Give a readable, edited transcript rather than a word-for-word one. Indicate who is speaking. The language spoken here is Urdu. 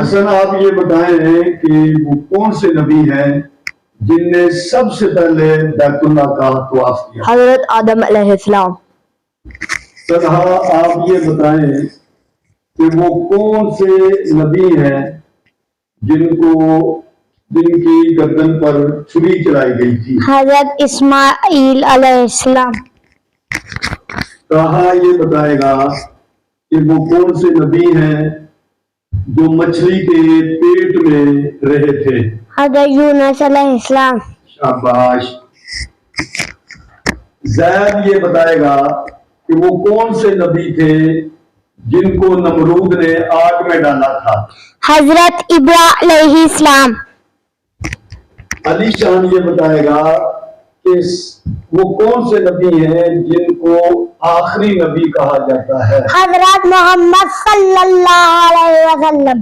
Speaker 1: حسن آپ یہ بتائیں کہ وہ کون سے نبی ہیں جن نے سب سے پہلے بیت اللہ کا طواف کیا؟
Speaker 2: حضرت آدم علیہ السلام۔
Speaker 1: طلحہ آپ یہ بتائیں کہ وہ کون سے نبی ہیں جن کی گردن پر چھری چلائی گئی تھی؟
Speaker 2: حضرت اسماعیل علیہ السلام۔
Speaker 1: طلحہ یہ بتائے گا کہ وہ کون سے نبی ہیں جو مچھلی کے پیٹ میں رہے تھے؟
Speaker 2: حضرت یونس علیہ السلام۔
Speaker 1: شاباش۔ زید یہ بتائے گا کہ وہ کون سے نبی تھے جن کو نمرود نے آگ میں ڈالا تھا؟
Speaker 2: حضرت ابراہیم علیہ السلام۔
Speaker 1: علی شان یہ بتائے گا کہ وہ کون سے نبی ہیں جن کو آخری نبی کہا جاتا ہے؟
Speaker 2: حضرت محمد صلی اللہ علیہ وسلم۔